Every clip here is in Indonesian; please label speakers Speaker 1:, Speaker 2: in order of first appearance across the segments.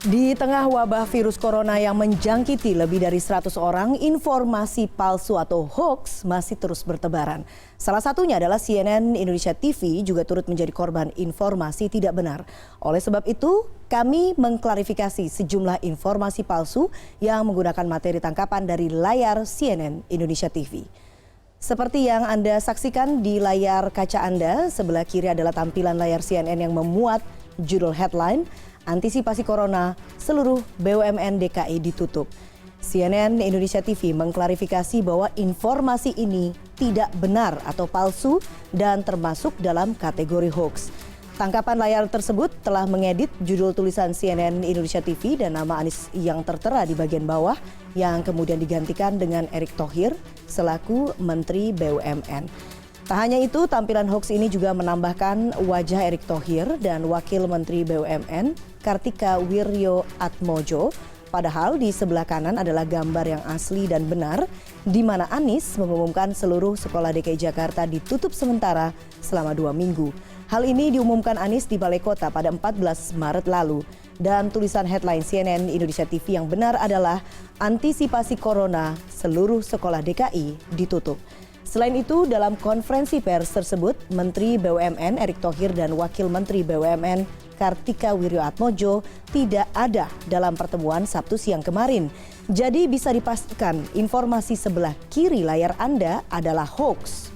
Speaker 1: Di tengah wabah virus corona yang menjangkiti lebih dari 100 orang, informasi palsu atau hoax masih terus bertebaran. Salah satunya adalah CNN Indonesia TV juga turut menjadi korban informasi tidak benar. Oleh sebab itu, kami mengklarifikasi sejumlah informasi palsu yang menggunakan materi tangkapan dari layar CNN Indonesia TV. Seperti yang Anda saksikan di layar kaca Anda, sebelah kiri adalah tampilan layar CNN yang memuat judul headline, Antisipasi Corona, seluruh BUMN DKI ditutup. CNN Indonesia TV mengklarifikasi bahwa informasi ini tidak benar atau palsu dan termasuk dalam kategori hoax. Tangkapan layar tersebut telah mengedit judul tulisan CNN Indonesia TV dan nama Anies yang tertera di bagian bawah yang kemudian digantikan dengan Erick Thohir selaku Menteri BUMN. Tak hanya itu, tampilan hoax ini juga menambahkan wajah Erick Thohir dan Wakil Menteri BUMN Kartika Wirjoatmojo. Padahal di sebelah kanan adalah gambar yang asli dan benar, di mana Anies mengumumkan seluruh sekolah DKI Jakarta ditutup sementara selama 2 minggu. Hal ini diumumkan Anies di Balai Kota pada 14 Maret lalu. Dan tulisan headline CNN Indonesia TV yang benar adalah Antisipasi Corona, seluruh sekolah DKI ditutup. Selain itu, dalam konferensi pers tersebut, Menteri BUMN Erick Thohir dan Wakil Menteri BUMN Kartika Wirjoatmojo tidak ada dalam pertemuan Sabtu siang kemarin. Jadi bisa dipastikan informasi sebelah kiri layar Anda adalah hoax.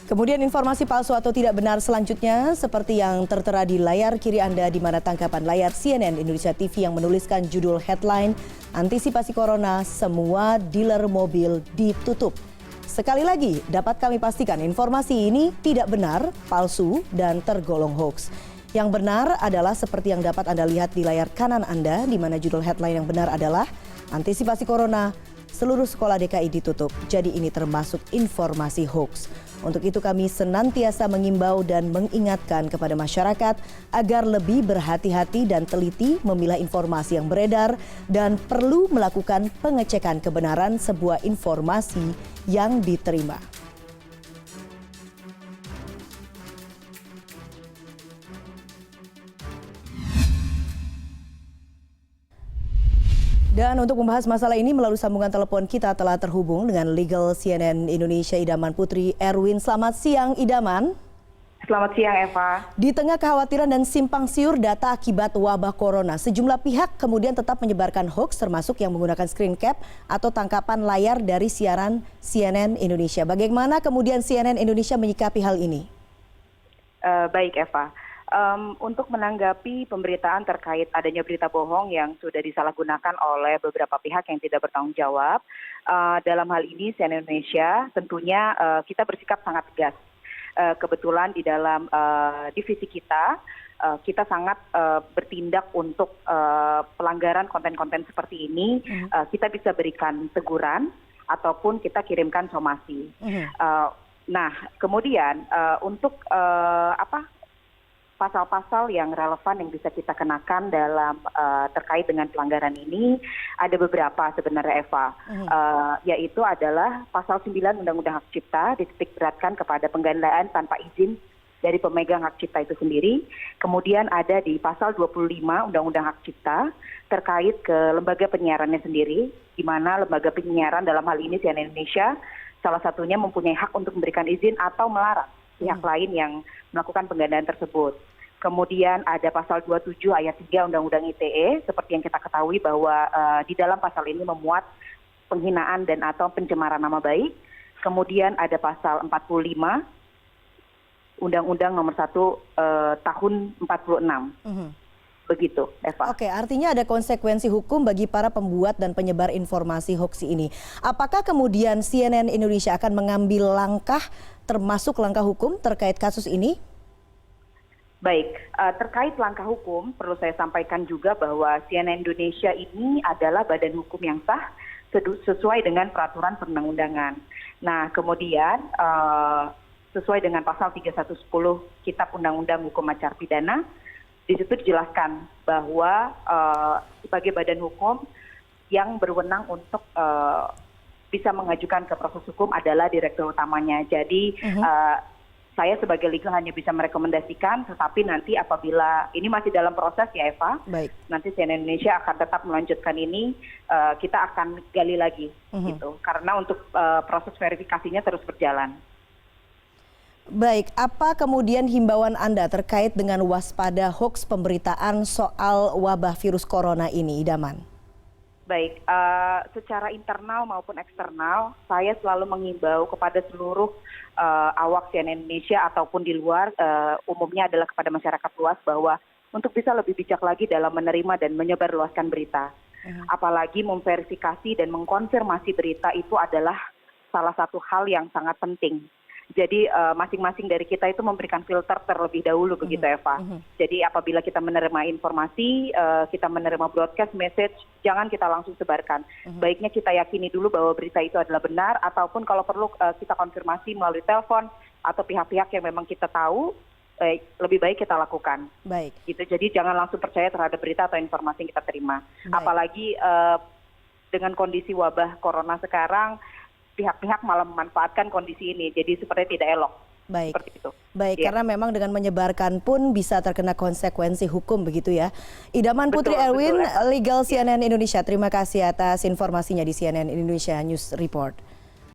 Speaker 1: Kemudian informasi palsu atau tidak benar selanjutnya seperti yang tertera di layar kiri Anda di mana tangkapan layar CNN Indonesia TV yang menuliskan judul headline Antisipasi Corona, semua dealer mobil ditutup. Sekali lagi dapat kami pastikan informasi ini tidak benar, palsu dan tergolong hoax. Yang benar adalah seperti yang dapat Anda lihat di layar kanan Anda di mana judul headline yang benar adalah Antisipasi Corona, seluruh sekolah DKI ditutup. Jadi ini termasuk informasi hoax. Untuk itu kami senantiasa mengimbau dan mengingatkan kepada masyarakat agar lebih berhati-hati dan teliti memilah informasi yang beredar dan perlu melakukan pengecekan kebenaran sebuah informasi yang diterima. Dan untuk membahas masalah ini melalui sambungan telepon kita telah terhubung dengan Legal CNN Indonesia Idaman Putri Erwin. Selamat siang Idaman.
Speaker 2: Selamat siang Eva.
Speaker 1: Di tengah kekhawatiran dan simpang siur data akibat wabah corona, sejumlah pihak kemudian tetap menyebarkan hoax termasuk yang menggunakan screen cap atau tangkapan layar dari siaran CNN Indonesia. Bagaimana kemudian CNN Indonesia menyikapi hal ini?
Speaker 2: Baik Eva. Untuk menanggapi pemberitaan terkait adanya berita bohong yang sudah disalahgunakan oleh beberapa pihak yang tidak bertanggung jawab, dalam hal ini CNN Indonesia tentunya kita bersikap sangat tegas. Kebetulan di dalam divisi kita, kita sangat bertindak untuk pelanggaran konten-konten seperti ini, kita bisa berikan teguran ataupun kita kirimkan somasi. Nah, kemudian untuk pasal-pasal yang relevan yang bisa kita kenakan dalam terkait dengan pelanggaran ini ada beberapa sebenarnya Eva, yaitu adalah pasal 9 Undang-Undang Hak Cipta dititik beratkan kepada penggandaan tanpa izin dari pemegang hak cipta itu sendiri. Kemudian ada di pasal 25 Undang-Undang Hak Cipta terkait ke lembaga penyiarannya sendiri, di mana lembaga penyiaran dalam hal ini CNN Indonesia salah satunya mempunyai hak untuk memberikan izin atau melarang pihak lain yang melakukan penggandaan tersebut. Kemudian ada pasal 27 ayat 3 Undang-Undang ITE, seperti yang kita ketahui bahwa di dalam pasal ini memuat penghinaan dan atau pencemaran nama baik. Kemudian ada pasal 45 Undang-Undang nomor 1 tahun 46. Begitu, Eva.
Speaker 1: Oke, artinya ada konsekuensi hukum bagi para pembuat dan penyebar informasi hoax ini. Apakah kemudian CNN Indonesia akan mengambil langkah termasuk langkah hukum terkait kasus ini?
Speaker 2: Baik, terkait langkah hukum perlu saya sampaikan juga bahwa CNN Indonesia ini adalah badan hukum yang sah sesuai dengan peraturan perundang-undangan. Nah, kemudian sesuai dengan pasal 3110 Kitab Undang-Undang Hukum Acara Pidana, di situ dijelaskan bahwa sebagai badan hukum yang berwenang untuk bisa mengajukan ke proses hukum adalah direktur utamanya. Jadi Saya sebagai legal hanya bisa merekomendasikan, tetapi nanti apabila ini masih dalam proses ya Eva,
Speaker 1: Baik.
Speaker 2: nanti CNN Indonesia akan tetap melanjutkan ini, kita akan gali lagi gitu, karena untuk proses verifikasinya terus berjalan.
Speaker 1: Baik, apa kemudian himbauan Anda terkait dengan waspada hoax pemberitaan soal wabah virus corona ini, Idaman?
Speaker 2: Baik, secara internal maupun eksternal, saya selalu mengimbau kepada seluruh awak CNN Indonesia ataupun di luar, umumnya adalah kepada masyarakat luas bahwa untuk bisa lebih bijak lagi dalam menerima dan menyebarluaskan berita. Apalagi memverifikasi dan mengkonfirmasi berita itu adalah salah satu hal yang sangat penting. Jadi masing-masing dari kita itu memberikan filter terlebih dahulu begitu Eva. Jadi apabila kita menerima informasi, kita menerima broadcast message, jangan kita langsung sebarkan. Baiknya kita yakini dulu bahwa berita itu adalah benar, ataupun kalau perlu kita konfirmasi melalui telepon atau pihak-pihak yang memang kita tahu, lebih baik kita lakukan.
Speaker 1: Baik.
Speaker 2: Gitu. Jadi jangan langsung percaya terhadap berita atau informasi yang kita terima.
Speaker 1: Baik.
Speaker 2: Apalagi dengan kondisi wabah corona sekarang, pihak-pihak malah memanfaatkan kondisi ini, jadi seperti tidak elok.
Speaker 1: Baik.
Speaker 2: Seperti itu.
Speaker 1: Baik,
Speaker 2: Ya.
Speaker 1: karena memang dengan menyebarkan pun bisa terkena konsekuensi hukum begitu ya. Idaman
Speaker 2: Betul,
Speaker 1: Putri Erwin,
Speaker 2: betul, Eva.
Speaker 1: Legal CNN Indonesia. Terima kasih atas informasinya di CNN Indonesia News Report.